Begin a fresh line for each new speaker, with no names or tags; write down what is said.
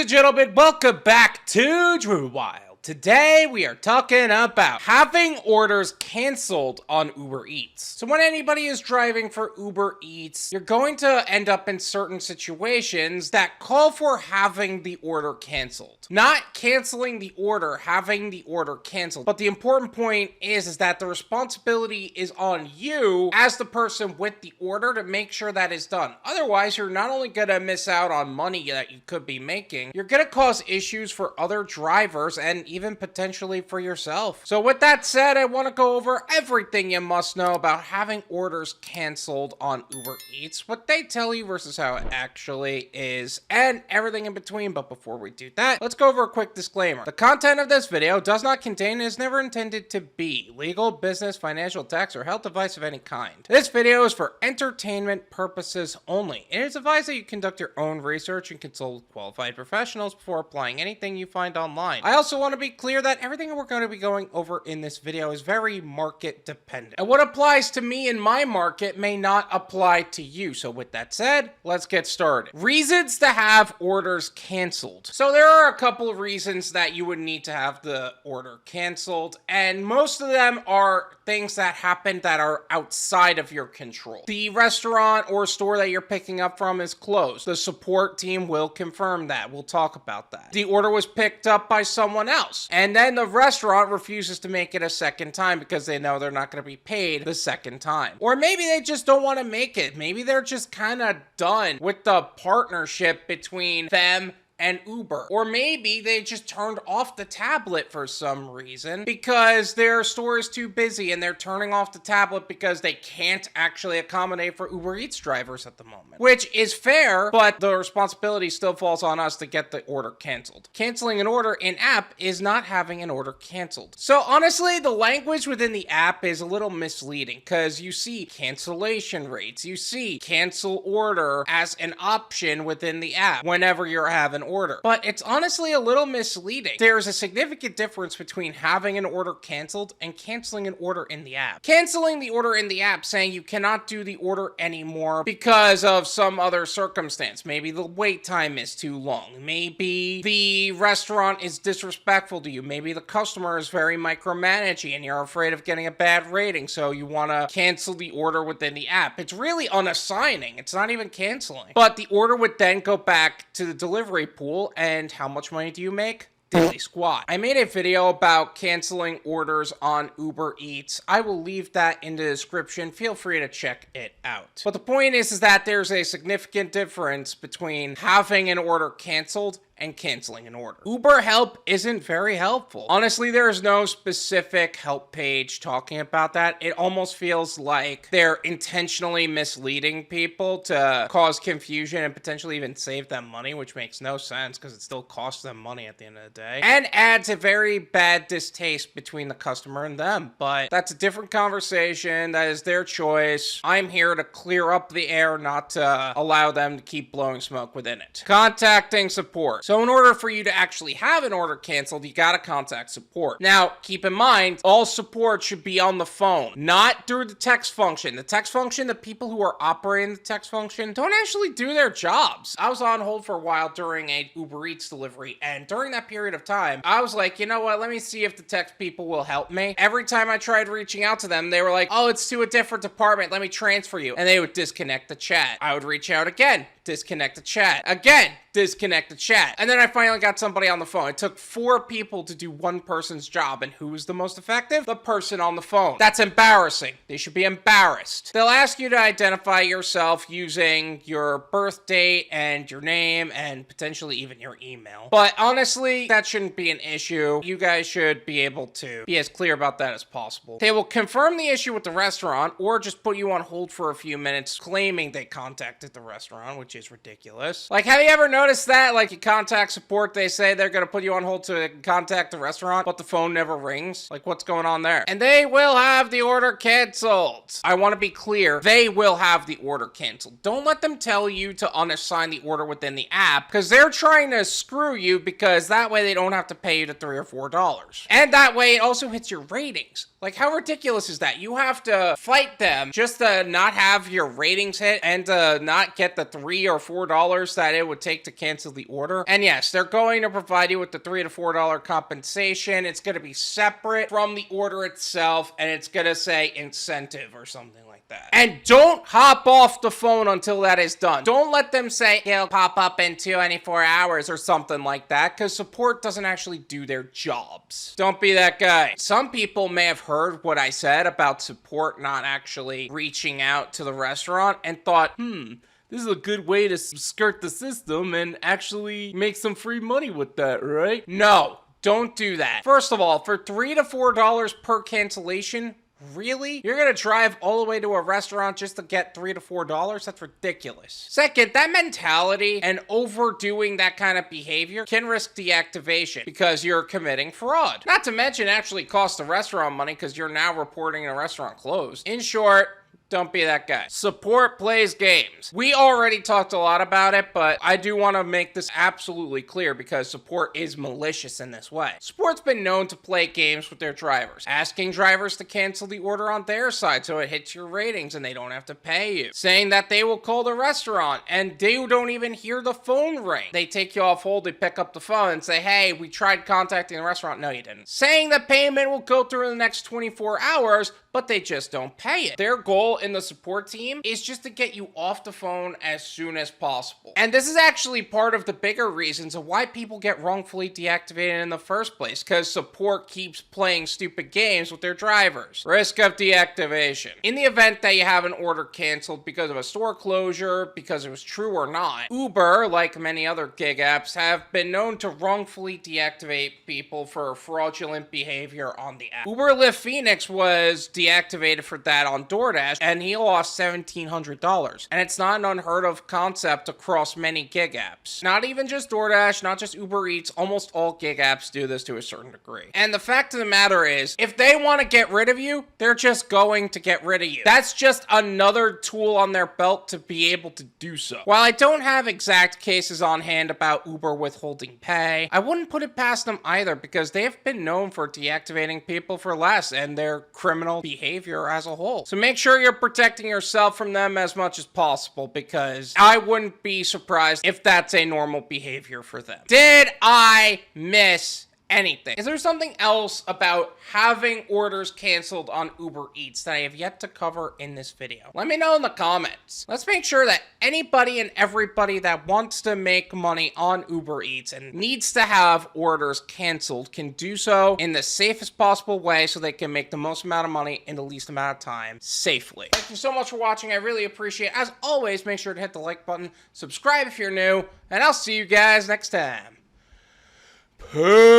and gentlemen, welcome back to Driven Wyld. Today, we are talking about having orders canceled on UberEats. So when anybody is driving for UberEats, you're going to end up in certain situations that call for having the order canceled. Not canceling the order, having the order canceled. But the important point is that the responsibility is on you as the person with the order to make sure that is done. Otherwise, you're not only going to miss out on money that you could be making, you're going to cause issues for other drivers and even potentially for yourself. So with that said, I want to go over everything you must know about having orders canceled on Uber Eats, what they tell you versus how it actually is, and everything in between. But before we do that, let's go over a quick disclaimer. The content of this video does not contain and is never intended to be legal, business, financial, tax, or health advice of any kind. This video is for entertainment purposes only. It is advised that you conduct your own research and consult with qualified professionals before applying anything you find online. I also want to be clear that everything we're going to be going over in this video is very market dependent. And what applies to me in my market may not apply to you. So with that said, let's get started. Reasons to have orders canceled. So there are a couple of reasons that you would need to have the order canceled, and most of them are things that happen that are outside of your control. The restaurant or store that you're picking up from is closed. The support team will confirm that. We'll talk about that. The order was picked up by someone else, and then the restaurant refuses to make it a second time because they know they're not going to be paid the second time. Or maybe they just don't want to make it. Maybe they're just kind of done with the partnership between them and Uber. Or maybe they just turned off the tablet for some reason because their store is too busy and they're turning off the tablet because they can't actually accommodate for Uber Eats drivers at the moment. Which is fair, but the responsibility still falls on us to get the order canceled. Canceling an order in-app is not having an order canceled. So honestly, the language within the app is a little misleading because you see cancellation rates, you see cancel order as an option within the app whenever you're having order. But it's honestly a little misleading. There's a significant difference between having an order canceled and canceling an order in the app. Canceling the order in the app, saying you cannot do the order anymore because of some other circumstance. Maybe the wait time is too long. Maybe the restaurant is disrespectful to you. Maybe the customer is very micromanaging and you're afraid of getting a bad rating, so you want to cancel the order within the app. It's really unassigning. It's not even canceling. But the order would then go back to the delivery pool, and how much money do you make? Daily squat. I made a video about canceling orders on Uber Eats. I will leave that in the description. Feel free to check it out. But the point is that there's a significant difference between having an order canceled and canceling an order. Uber help isn't very helpful. Honestly, there is no specific help page talking about that. It almost feels like they're intentionally misleading people to cause confusion and potentially even save them money, which makes no sense because it still costs them money at the end of the day, and adds a very bad distaste between the customer and them. But that's a different conversation. That is their choice. I'm here to clear up the air, not to allow them to keep blowing smoke within it. Contacting support. So in order for you to actually have an order canceled, you gotta contact support. Now, keep in mind, all support should be on the phone, not through the text function. The text function, the people who are operating the text function don't actually do their jobs. I was on hold for a while during a Uber Eats delivery, and during that period of time, I was like, you know what, let me see if the text people will help me. Every time I tried reaching out to them, they were like, oh, it's to a different department, let me transfer you. And they would disconnect the chat. I would reach out again, disconnect the chat. Again, disconnect the chat. And then I finally got somebody on the phone. It took 4 people to do one person's job. And who was the most effective? The person on the phone. That's embarrassing. They should be embarrassed. They'll ask you to identify yourself using your birth date and your name and potentially even your email. But honestly, that shouldn't be an issue. You guys should be able to be as clear about that as possible. They will confirm the issue with the restaurant or just put you on hold for a few minutes claiming they contacted the restaurant, which is ridiculous. Like, have you ever noticed that? Like, you contact support, they say they're gonna put you on hold to contact the restaurant, but the phone never rings. Like, what's going on there? And they will have the order canceled. I want to be clear. They will have the order canceled. Don't let them tell you to unassign the order within the app because they're trying to screw you, because that way they don't have to pay you the $3 or $4. And that way it also hits your ratings. Like, how ridiculous is that? You have to fight them just to not have your ratings hit and to not get the $3 $3 or $4 that it would take to cancel the order. And yes, they're going to provide you with the $3 to $4 compensation. It's going to be separate from the order itself, and it's going to say incentive or something like that. And don't hop off the phone until that is done. Don't let them say it'll pop up in 24 hours or something like that, because support doesn't actually do their jobs. Don't be that guy. Some people may have heard what I said about support not actually reaching out to the restaurant and thought, this is a good way to skirt the system and actually make some free money with that, right? No, don't do that. First of all, for $3 to $4 per cancellation, really? You're gonna drive all the way to a restaurant just to get $3 to $4? That's ridiculous. Second, that mentality and overdoing that kind of behavior can risk deactivation because you're committing fraud. Not to mention actually cost the restaurant money because you're now reporting a restaurant closed. In short, don't be that guy. Support plays games. We already talked a lot about it, but I do want to make this absolutely clear because support is malicious in this way. Support's been known to play games with their drivers, asking drivers to cancel the order on their side so it hits your ratings and they don't have to pay you. Saying that they will call the restaurant and they don't even hear the phone ring. They take you off hold, they pick up the phone and say, hey, we tried contacting the restaurant. No, you didn't. Saying that payment will go through in the next 24 hours, but they just don't pay it. Their goal in the support team is just to get you off the phone as soon as possible. And this is actually part of the bigger reasons of why people get wrongfully deactivated in the first place, because support keeps playing stupid games with their drivers. Risk of deactivation. In the event that you have an order canceled because of a store closure, because it was true or not, Uber, like many other gig apps, have been known to wrongfully deactivate people for fraudulent behavior on the app. Uber Lyft Phoenix was deactivated for that on Doordash, and he lost $1,700. And it's not an unheard of concept across many gig apps. Not even just Doordash, not just Uber Eats, almost all gig apps do this to a certain degree. And the fact of the matter is, if they want to get rid of you, they're just going to get rid of you. That's just another tool on their belt to be able to do so. While I don't have exact cases on hand about Uber withholding pay, I wouldn't put it past them either, because they have been known for deactivating people for less and their criminal behavior as a whole. So make sure you're protecting yourself from them as much as possible, because I wouldn't be surprised if that's a normal behavior for them. Did I miss anything? Is there something else about having orders canceled on Uber Eats that I have yet to cover in this video? Let me know in the comments. Let's make sure that anybody and everybody that wants to make money on Uber Eats and needs to have orders canceled can do so in the safest possible way so they can make the most amount of money in the least amount of time safely. Thank you so much for watching. I really appreciate it. As always, make sure to hit the like button, subscribe if you're new, and I'll see you guys next time. Peace.